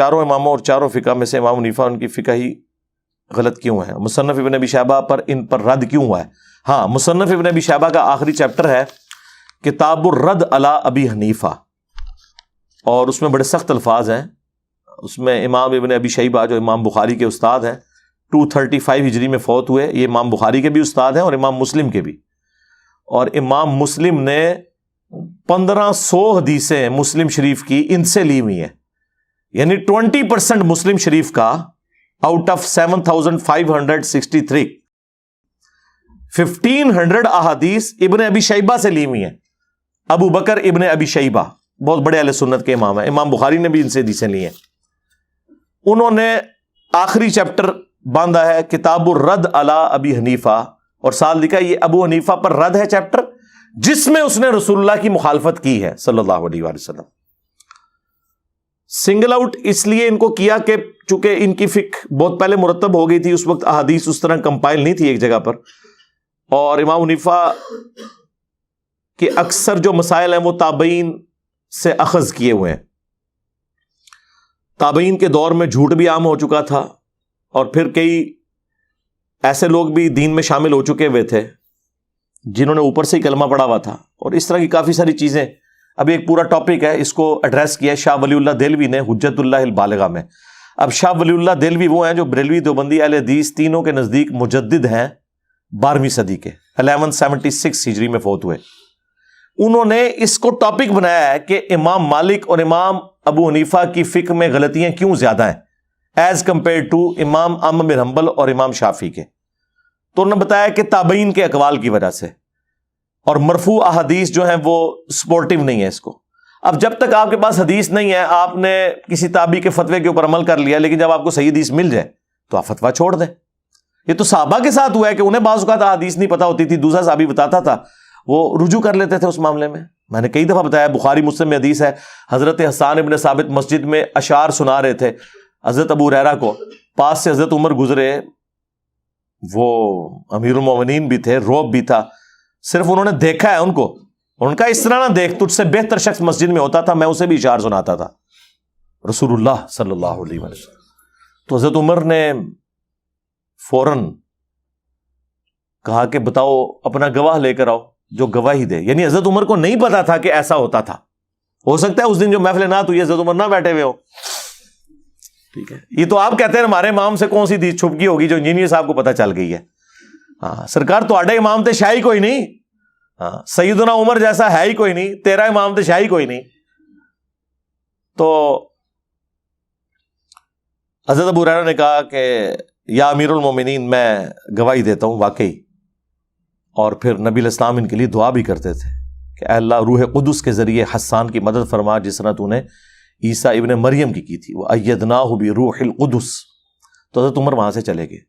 چاروں اماموں اور چاروں فقہ میں سے امام حنیفہ ان کی فقہ ہی غلط کیوں ہے؟ مصنف ابن ابی شیبہ پر ان پر رد کیوں ہوا ہے؟ ہاں، مصنف ابن ابی شیبہ کا آخری چیپٹر ہے کتاب الرد علی ابی حنیفہ، اور اس میں بڑے سخت الفاظ ہیں. اس میں امام ابن ابی شیبہ جو امام بخاری کے استاد ہیں، 235 ہجری میں فوت ہوئے، یہ امام بخاری کے بھی استاد ہیں اور امام مسلم کے بھی. اور امام مسلم نے 1500 حدیثیں مسلم شریف کی ان سے لی ہوئی ہیں، یعنی 20% مسلم شریف کا آؤٹ آف 7563 1500 احادیث ابن ابی شیبہ سے لی ہوئی ہیں. ابو بکر ابن ابی شیبہ بہت بڑے اہل سنت کے امام ہیں، امام بخاری نے بھی ان سے حدیثیں لی ہیں. انہوں نے آخری چیپٹر باندھا ہے کتاب الرد علی ابی حنیفہ، اور ساتھ لکھا یہ ابو حنیفہ پر رد ہے چیپٹر، جس میں اس نے رسول اللہ کی مخالفت کی ہے صلی اللہ علیہ وآلہ وسلم. سنگل آؤٹ اس لیے ان کو کیا کہ چونکہ ان کی فقہ بہت پہلے مرتب ہو گئی تھی، اس وقت احادیث اس طرح کمپائل نہیں تھی ایک جگہ پر، اور امام حنیفہ کے اکثر جو مسائل ہیں وہ تابعین سے اخذ کیے ہوئے ہیں. تابعین کے دور میں جھوٹ بھی عام ہو چکا تھا، اور پھر کئی ایسے لوگ بھی دین میں شامل ہو چکے ہوئے تھے جنہوں نے اوپر سے ہی کلمہ پڑھا ہوا تھا، اور اس طرح کی کافی ساری چیزیں. ابھی ایک پورا ٹاپک ہے، اس کو ایڈریس کیا ہے شاہ ولی اللہ دہلوی نے حجت اللہ البالغہ میں. اب شاہ ولی اللہ دہلوی وہ ہیں جو بریلوی دیوبندی اہل حدیث تینوں کے نزدیک مجدد ہیں، 12ویں صدی کے، 1176 ہجری میں فوت ہوئے. انہوں نے اس کو ٹاپک بنایا ہے کہ امام مالک اور امام ابو حنیفہ کی فقہ میں غلطیاں کیوں زیادہ ہیں ایز کمپیئر ٹو امام احمد بن حنبل اور امام شافعی کے. تو انہوں نے بتایا کہ تابعین کے اقوال کی وجہ سے، اور مرفوع احادیث جو ہیں وہ سپورٹیو نہیں ہے اس کو. اب جب تک آپ کے پاس حدیث نہیں ہے، آپ نے کسی تابعی کے فتوے کے اوپر عمل کر لیا، لیکن جب آپ کو صحیح حدیث مل جائے تو آپ فتویٰ چھوڑ دیں. یہ تو صحابہ کے ساتھ ہوا ہے کہ انہیں بعض اوقات حدیث نہیں پتہ ہوتی تھی، دوسرا صحابی بتاتا تھا، وہ رجوع کر لیتے تھے اس معاملے میں. میں نے کئی دفعہ بتایا، بخاری مسلم میں حدیث ہے، حضرت حسان ابن ثابت مسجد میں اشعار سنا رہے تھے حضرت ابو ہریرہ کو، پاس سے حضرت عمر گزرے، وہ امیر المومنین بھی تھے، رعب بھی تھا، صرف انہوں نے دیکھا ہے ان کو، ان کا اس طرح نہ دیکھ، تجھ سے بہتر شخص مسجد میں ہوتا تھا، میں اسے بھی اشعار سناتا تھا رسول اللہ صلی اللہ علیہ وسلم. تو حضرت عمر نے فوراً کہا کہ بتاؤ اپنا گواہ لے کر آؤ جو گواہی دے. یعنی حضرت عمر کو نہیں پتا تھا کہ ایسا ہوتا تھا. ہو سکتا ہے اس دن جو محفل نعت ہوئی حضرت عمر نہ بیٹھے ہوئے ہو. ٹھیک ہے، یہ تو آپ کہتے ہیں ہمارے امام سے کون سی چیز چھپ گئی ہوگی جو انجینئر صاحب کو پتہ چل گئی ہے. ہاں سرکار تواڈے امام تے شاہی کوئی نہیں، ہاں سیدنا عمر جیسا ہے ہی کوئی نہیں، تیرا امام تے شاہی کوئی نہیں. تو حضرت ابو ہریرہ نے کہا کہ یا امیر المومنین میں گواہی دیتا ہوں واقعی. اور پھر نبی علیہ السلام ان کے لیے دعا بھی کرتے تھے کہ اے اللہ روح قدس کے ذریعے حسان کی مدد فرما جس طرح تو نے عیسیٰ ابن مریم کی تھی، وَأَيَّدْنَاهُ بِرُوحِ الْقُدُسِ. تو حضرت عمر وہاں سے چلے گئے.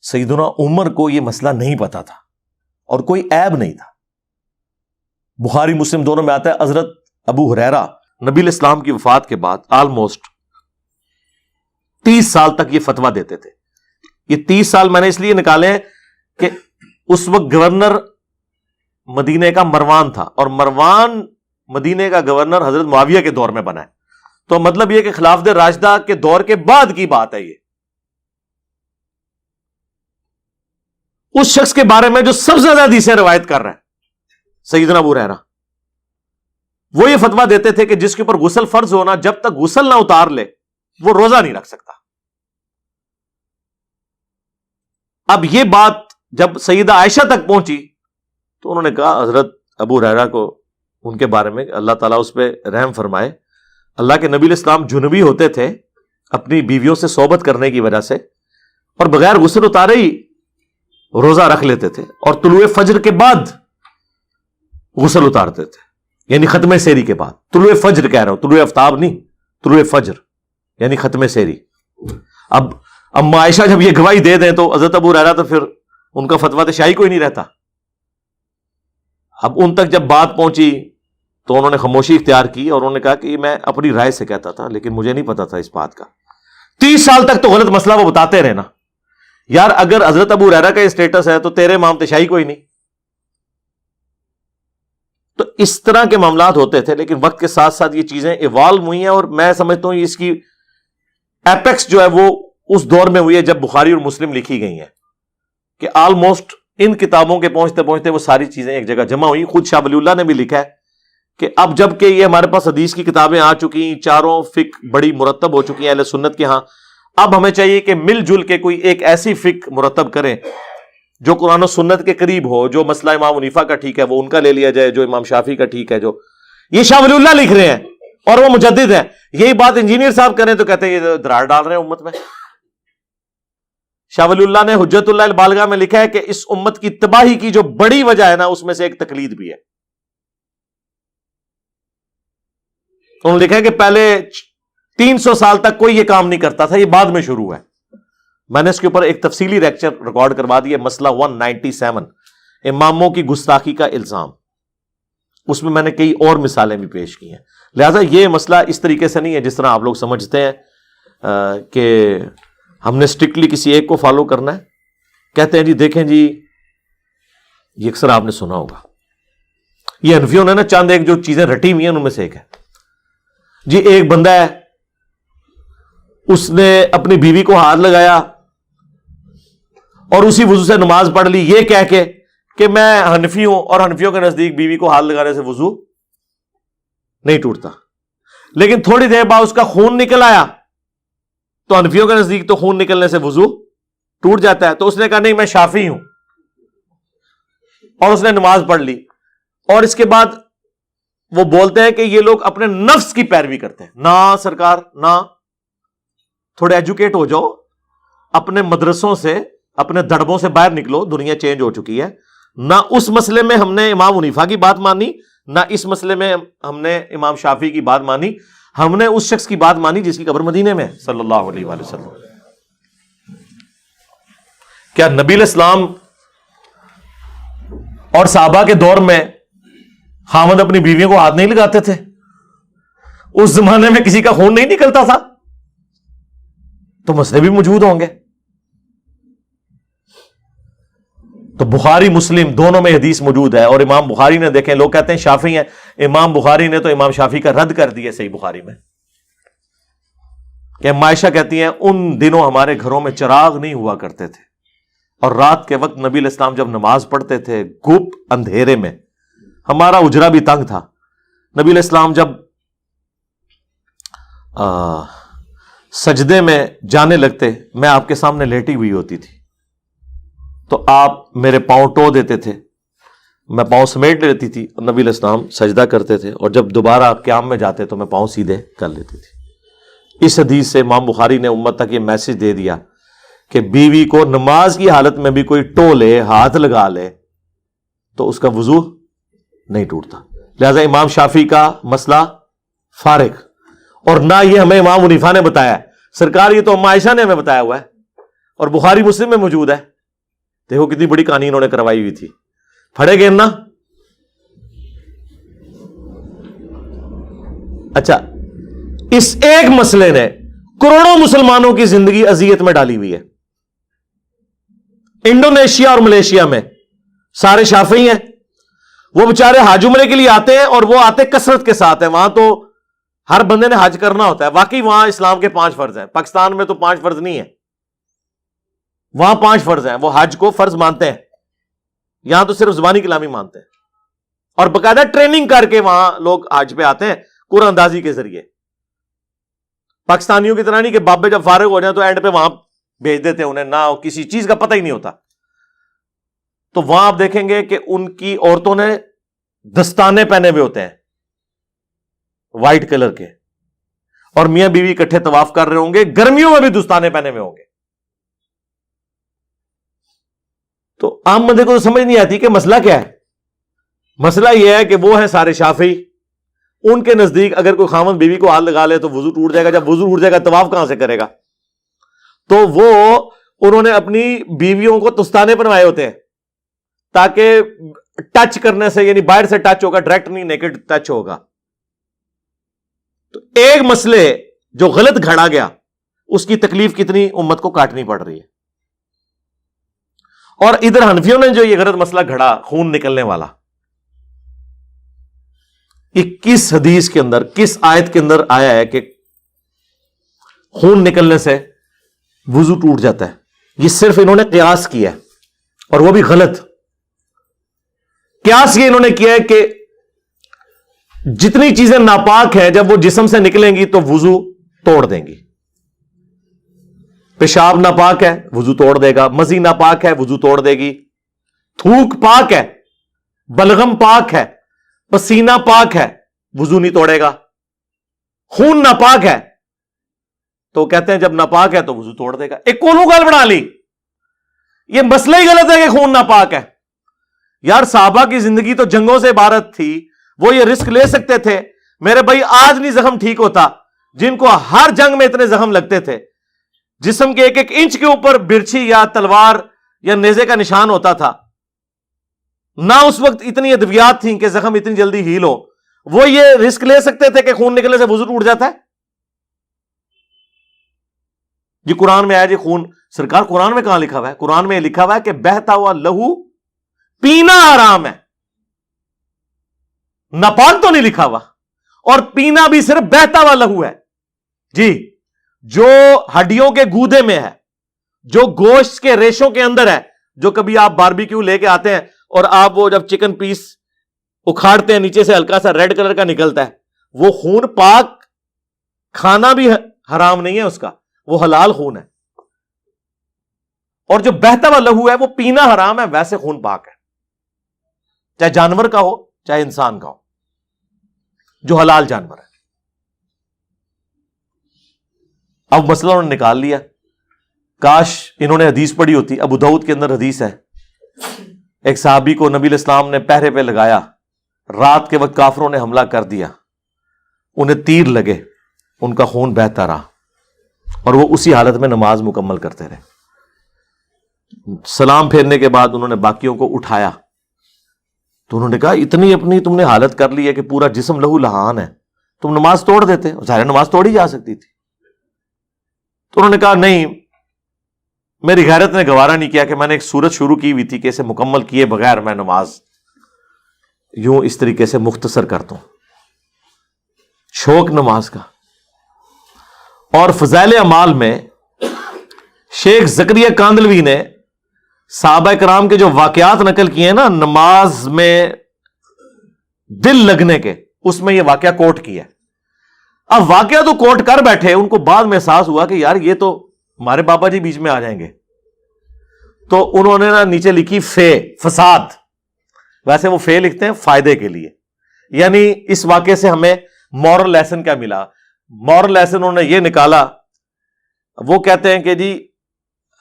سیدنا عمر کو یہ مسئلہ نہیں پتا تھا اور کوئی عیب نہیں تھا. بخاری مسلم دونوں میں آتا ہے حضرت ابو ہریرہ نبی علیہ السلام کی وفات کے بعد آلموسٹ 30 سال تک یہ فتویٰ دیتے تھے. یہ 30 سال میں نے اس لیے نکالے ہیں کہ اس وقت گورنر مدینے کا مروان تھا، اور مروان مدینے کا گورنر حضرت معاویہ کے دور میں بنا ہے. تو مطلب یہ کہ خلافت راشدہ کے دور کے بعد کی بات ہے. یہ اس شخص کے بارے میں جو سب سے زیادہ حدیثیں روایت کر رہا ہے سیدنا ابو ہریرہ، وہ یہ فتویٰ دیتے تھے کہ جس کے اوپر غسل فرض ہونا جب تک غسل نہ اتار لے وہ روزہ نہیں رکھ سکتا. اب یہ بات جب سیدہ عائشہ تک پہنچی تو انہوں نے کہا حضرت ابو ہریرہ کو ان کے بارے میں اللہ تعالیٰ اس پہ رحم فرمائے، اللہ کے نبی علیہ السلام جنبی ہوتے تھے اپنی بیویوں سے صحبت کرنے کی وجہ سے، اور بغیر غسل اتارے ہی روزہ رکھ لیتے تھے، اور طلوع فجر کے بعد غسل اتارتے تھے، یعنی ختم سحری کے بعد. طلوع فجر کہہ رہا ہوں، طلوع آفتاب نہیں، طلوع فجر یعنی ختم سحری. اب اما عائشہ جب یہ گواہی دے دیں تو حضرت ابو ہریرہ تو پھر ان کا فتویٰ تو شاہی کوئی نہیں رہتا. اب ان تک جب بات پہنچی تو انہوں نے خاموشی اختیار کی، اور انہوں نے کہا کہ میں اپنی رائے سے کہتا تھا لیکن مجھے نہیں پتا تھا اس بات کا. 30 سال تک تو غلط مسئلہ وہ بتاتے رہے نا. یار اگر حضرت ابو ہریرہ کا یہ اسٹیٹس ہے تو تیرے امام تے شاہی کوئی نہیں. تو اس طرح کے معاملات ہوتے تھے، لیکن وقت کے ساتھ ساتھ یہ چیزیں ایوالو ہوئی ہیں، اور میں سمجھتا ہوں اس کی ایپیکس جو ہے وہ اس دور میں ہوئی ہے جب بخاری اور مسلم لکھی گئی ہیں، کہ آلموسٹ ان کتابوں کے پہنچتے پہنچتے وہ ساری چیزیں ایک جگہ جمع ہوئی. خود شاہ ولی اللہ نے بھی لکھا ہے کہ اب جب کہ یہ ہمارے پاس حدیث کی کتابیں آ چکی، چاروں فقہ بڑی مرتب ہو چکی ہیں اہل سنت کے ہاں، اب ہمیں چاہیے کہ مل جل کے کوئی ایک ایسی فقہ مرتب کریں جو قرآن و سنت کے قریب ہو. جو مسئلہ امام حنیفہ کا ٹھیک ہے وہ ان کا لے لیا جائے، جو امام شافعی کا ٹھیک ہے. جو یہ شاہ ولی اللہ لکھ رہے ہیں اور وہ مجدد ہیں. یہی بات انجینئر صاحب کریں تو کہتے ہیں یہ دراڑ ڈال رہے ہیں امت میں. شاہ ولی اللہ نے حجت اللہ البالغہ میں لکھا ہے کہ اس امت کی تباہی کی جو بڑی وجہ ہے نا، اس میں سے ایک تقلید بھی ہے. انہوں نے لکھا ہے کہ پہلے 300 سال تک کوئی یہ کام نہیں کرتا تھا، یہ بعد میں شروع ہے. میں نے اس کے اوپر ایک تفصیلی لیکچر ریکارڈ کروا دیا، مسئلہ 197 اماموں کی گستاخی کا الزام. اس میں نے کئی اور مثالیں بھی پیش کی ہیں. لہذا یہ مسئلہ اس طریقے سے نہیں ہے جس طرح آپ لوگ سمجھتے ہیں کہ ہم نے اسٹرکٹلی کسی ایک کو فالو کرنا ہے. کہتے ہیں جی دیکھیں جی، یہ اکثر آپ نے سنا ہوگا، یہ حنفیوں نے نا چاند ایک جو چیزیں رٹی ہوئی ہیں ان میں سے ایک ہے جی، ایک بندہ ہے اس نے اپنی بیوی کو ہاتھ لگایا اور اسی وضو سے نماز پڑھ لی، یہ کہہ کے کہ میں حنفی ہوں، اور حنفیوں کے نزدیک بیوی کو ہاتھ لگانے سے وضو نہیں ٹوٹتا. لیکن تھوڑی دیر بعد اس کا خون نکل آیا تو حنفیوں کے نزدیک تو خون نکلنے سے وضو ٹوٹ جاتا ہے. تو اس نے کہا نہیں میں شافعی ہوں، اور اس نے نماز پڑھ لی. اور اس کے بعد وہ بولتے ہیں کہ یہ لوگ اپنے نفس کی پیروی کرتے ہیں. نہ سرکار نہ، تھوڑے ایجوکیٹ ہو جاؤ، اپنے مدرسوں سے اپنے دڑبوں سے باہر نکلو، دنیا چینج ہو چکی ہے. نہ اس مسئلے میں ہم نے امام حنیفہ کی بات مانی، نہ اس مسئلے میں ہم نے امام شافعی کی بات مانی. ہم نے اس شخص کی بات مانی جس کی قبر مدینے میں صلی اللہ علیہ وآلہ وسلم. کیا نبی علیہ السلام اور صحابہ کے دور میں خاوند اپنی بیویوں کو ہاتھ نہیں لگاتے تھے؟ اس زمانے میں کسی کا خون نہیں نکلتا تھا تو مسئلے بھی موجود ہوں گے. تو بخاری مسلم دونوں میں حدیث موجود ہے. اور امام بخاری نے، دیکھیں لوگ کہتے ہیں شافعی ہیں، امام بخاری نے تو امام شافعی کا رد کر دیا صحیح بخاری میں، کہ عائشہ کہتی ہیں ان دنوں ہمارے گھروں میں چراغ نہیں ہوا کرتے تھے، اور رات کے وقت نبی علیہ السلام جب نماز پڑھتے تھے گپ اندھیرے میں، ہمارا اجرا بھی تنگ تھا، نبی علیہ السلام جب سجدے میں جانے لگتے میں آپ کے سامنے لیٹی ہوئی ہوتی تھی تو آپ میرے پاؤں ٹو دیتے تھے، میں پاؤں سمیٹ لیتی تھی، اور نبی علیہ السلام سجدہ کرتے تھے، اور جب دوبارہ قیام میں جاتے تو میں پاؤں سیدھے کر لیتی تھی. اس حدیث سے امام بخاری نے امت تک یہ میسج دے دیا کہ بیوی کو نماز کی حالت میں بھی کوئی ٹو لے، ہاتھ لگا لے تو اس کا وضو نہیں ٹوٹتا. لہذا امام شافعی کا مسئلہ فارغ. اور نہ یہ ہمیں امام حنیفہ نے بتایا، سرکار یہ تو ام عائشہ نے ہمیں بتایا ہوا ہے، اور بخاری مسلم میں موجود ہے. دیکھو کتنی بڑی کہانی انہوں نے کروائی ہوئی تھی. پڑھے گئے نا؟ اچھا، اس ایک مسئلے نے کروڑوں مسلمانوں کی زندگی اذیت میں ڈالی ہوئی ہے. انڈونیشیا اور ملیشیا میں سارے شافعی ہیں، وہ بیچارے حج عمرے کے لیے آتے ہیں، اور وہ آتے کثرت کے ساتھ ہیں. وہاں تو ہر بندے نے حج کرنا ہوتا ہے. واقعی وہاں اسلام کے 5 فرض ہیں. پاکستان میں تو 5 فرض نہیں ہے، وہاں 5 فرض ہیں. وہ حج کو فرض مانتے ہیں، یہاں تو صرف زبانی کلامی مانتے ہیں. اور باقاعدہ ٹریننگ کر کے وہاں لوگ حج پہ آتے ہیں قرآن اندازی کے ذریعے. پاکستانیوں کی طرح نہیں کہ بابے جب فارغ ہو جائیں تو اینڈ پہ وہاں بھیج دیتے ہیں انہیں، نہ کسی چیز کا پتہ ہی نہیں ہوتا. تو وہاں آپ دیکھیں گے کہ ان کی عورتوں نے دستانے پہنے ہوئے ہوتے ہیں وائٹ کلر کے، اور میاں بیوی اکٹھے طواف کر رہے ہوں گے، گرمیوں میں بھی دستانے پہنے ہوئے ہوں گے. تو عام بندے کو تو سمجھ نہیں آتی کہ مسئلہ کیا ہے. مسئلہ یہ ہے کہ وہ ہیں سارے شافعی، ان کے نزدیک اگر کوئی خاوند بیوی کو ہاتھ لگا لے تو وضو ٹوٹ جائے گا. جب وضو ٹوٹ جائے گا طواف کہاں سے کرے گا؟ تو انہوں نے اپنی بیویوں کو دستانے بنوائے ہوتے ہیں تاکہ ٹچ کرنے سے، یعنی باہر سے ٹچ ہوگا، ڈائریکٹ نہیں، نیکڈ ٹچ ہوگا. تو ایک مسئلے جو غلط گھڑا گیا اس کی تکلیف کتنی امت کو کاٹنی پڑ رہی ہے. اور ادھر حنفیوں نے جو یہ غلط مسئلہ گھڑا خون نکلنے والا، 21 حدیث کے اندر کس آیت کے اندر آیا ہے کہ خون نکلنے سے وضو ٹوٹ جاتا ہے. یہ صرف انہوں نے قیاس کیا ہے اور وہ بھی غلط. قیاس یہ انہوں نے کیا ہے کہ جتنی چیزیں ناپاک ہیں جب وہ جسم سے نکلیں گی تو وضو توڑ دیں گی. پیشاب ناپاک ہے وضو توڑ دے گا, مزی ناپاک ہے وضو توڑ دے گی, تھوک پاک ہے, بلغم پاک ہے, پسینہ پاک ہے, وضو نہیں توڑے گا. خون ناپاک ہے تو کہتے ہیں جب ناپاک ہے تو وضو توڑ دے گا. ایک کونو گال بنا لی. یہ مسئلہ ہی غلط ہے کہ خون ناپاک ہے. یار صحابہ کی زندگی تو جنگوں سے عبارت تھی, وہ یہ رسک لے سکتے تھے. میرے بھائی آج نہیں زخم ٹھیک ہوتا جن کو ہر جنگ میں اتنے زخم لگتے تھے, جسم کے ایک ایک انچ کے اوپر برچھی یا تلوار یا نیزے کا نشان ہوتا تھا. نہ اس وقت اتنی ادویات تھیں کہ زخم اتنی جلدی ہیل ہو. وہ یہ رسک لے سکتے تھے کہ خون نکلنے سے وضو ٹوٹ جاتا ہے؟ جی قرآن میں آیا جی خون. سرکار قرآن میں کہاں لکھا ہوا ہے؟ قرآن میں لکھا ہوا ہے کہ بہتا ہوا لہو پینا حرام ہے. ناپاک تو نہیں لکھا ہوا, اور پینا بھی صرف بہتا ہوا لہو ہے. جی جو ہڈیوں کے گودے میں ہے, جو گوشت کے ریشوں کے اندر ہے, جو کبھی آپ باربیکیو لے کے آتے ہیں اور آپ وہ جب چکن پیس اکھاڑتے ہیں نیچے سے ہلکا سا ریڈ کلر کا نکلتا ہے, وہ خون پاک, کھانا بھی حرام نہیں ہے اس کا, وہ حلال خون ہے. اور جو بہتا ہوا لہو ہے وہ پینا حرام ہے, ویسے خون پاک ہے, چاہے جانور کا ہو چاہے انسان کا ہو, جو حلال جانور ہے. اب مسئلہ انہوں نے نکال لیا. کاش انہوں نے حدیث پڑھی ہوتی. ابو داؤد کے اندر حدیث ہے, ایک صحابی کو نبی علیہ السلام نے پہرے پہ لگایا, رات کے وقت کافروں نے حملہ کر دیا, انہیں تیر لگے, ان کا خون بہتا رہا اور وہ اسی حالت میں نماز مکمل کرتے رہے. سلام پھیرنے کے بعد انہوں نے باقیوں کو اٹھایا تو انہوں نے کہا اتنی اپنی تم نے حالت کر لی ہے کہ پورا جسم لہو لہان ہے, تم نماز توڑ دیتے. ظاہر نماز توڑی جا سکتی تھی. تو انہوں نے کہا نہیں, میری غیرت نے گوارا نہیں کیا کہ میں نے ایک سورت شروع کی ہوئی تھی کہ اسے مکمل کیے بغیر میں نماز یوں اس طریقے سے مختصر کرتا ہوں. شوق نماز کا. اور فضائل اعمال میں شیخ زکریا کاندلوی نے صحابہ کرام کے جو واقعات نقل کیے ہیں نا نماز میں دل لگنے کے, اس میں یہ واقعہ کوٹ کیا ہے. اب واقعہ تو کوٹ کر بیٹھے, ان کو بعد میں احساس ہوا کہ یار یہ تو ہمارے بابا جی بیچ میں آ جائیں گے, تو انہوں نے نا نیچے لکھی فساد. ویسے وہ لکھتے ہیں فائدے کے لیے, یعنی اس واقعے سے ہمیں مورل لیسن کیا ملا. مورل لیسن انہوں نے یہ نکالا, وہ کہتے ہیں کہ جی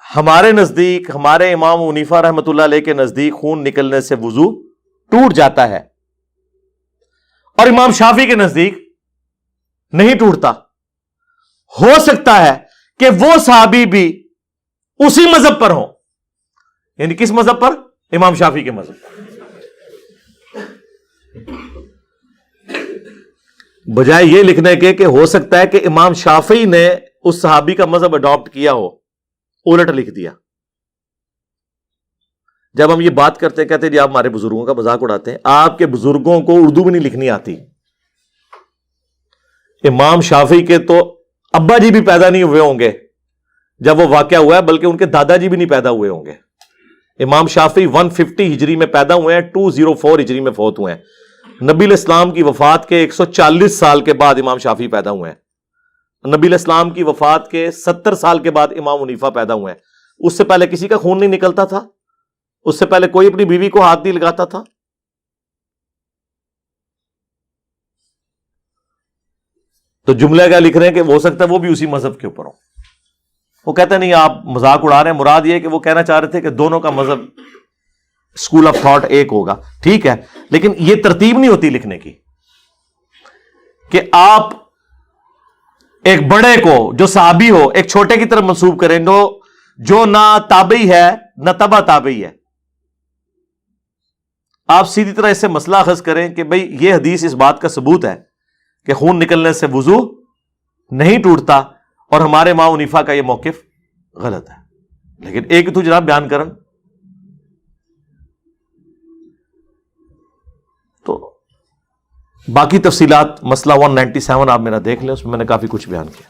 ہمارے نزدیک, ہمارے امام حنیفہ رحمۃ اللہ علیہ کے نزدیک خون نکلنے سے وضو ٹوٹ جاتا ہے, اور امام شافعی کے نزدیک نہیں ٹوٹتا. ہو سکتا ہے کہ وہ صحابی بھی اسی مذہب پر ہوں. یعنی کس مذہب پر؟ امام شافعی کے مذہب پر. بجائے یہ لکھنے کے کہ ہو سکتا ہے کہ امام شافعی نے اس صحابی کا مذہب اڈاپٹ کیا ہو, الٹ لکھ دیا. جب ہم یہ بات کرتے ہیں کہتے ہیں جی آپ ہمارے بزرگوں کا مذاق اڑاتے ہیں. آپ کے بزرگوں کو اردو بھی نہیں لکھنی آتی. امام شافعی کے تو ابا جی بھی پیدا نہیں ہوئے ہوں گے جب وہ واقعہ ہوا ہے, بلکہ ان کے دادا جی بھی نہیں پیدا ہوئے ہوں گے. امام شافعی 150 ہجری میں پیدا ہوئے ہیں, 204 ہجری میں فوت ہوئے ہیں. نبی علیہ السلام کی وفات کے 140 سال کے بعد امام شافعی پیدا ہوئے ہیں. نبی علیہ السلام کی وفات کے 70 سال کے بعد امام حنیفہ پیدا ہوئے ہیں. اس سے پہلے کسی کا خون نہیں نکلتا تھا, اس سے پہلے کوئی اپنی بیوی کو ہاتھ نہیں لگاتا تھا. تو جملہ کیا لکھ رہے ہیں کہ ہو سکتا ہے وہ بھی اسی مذہب کے اوپر ہو. وہ کہتے ہیں نہیں آپ مذاق اڑا رہے ہیں, مراد یہ کہ وہ کہنا چاہ رہے تھے کہ دونوں کا مذہب اسکول آف تھاٹ ایک ہوگا. ٹھیک ہے, لیکن یہ ترتیب نہیں ہوتی لکھنے کی کہ آپ ایک بڑے کو جو صحابی ہو ایک چھوٹے کی طرف منسوب کریں جو نہ تابعی ہے نہ تبع تابعی ہے. آپ سیدھی طرح اس سے مسئلہ اخذ کریں کہ بھئی یہ حدیث اس بات کا ثبوت ہے کہ خون نکلنے سے وضو نہیں ٹوٹتا, اور ہمارے امام حنیفہ کا یہ موقف غلط ہے. لیکن ایک تو جناب بیان کرن تو باقی تفصیلات مسئلہ 197 آپ میرا دیکھ لیں, اس میں نے کافی کچھ بیان کیا.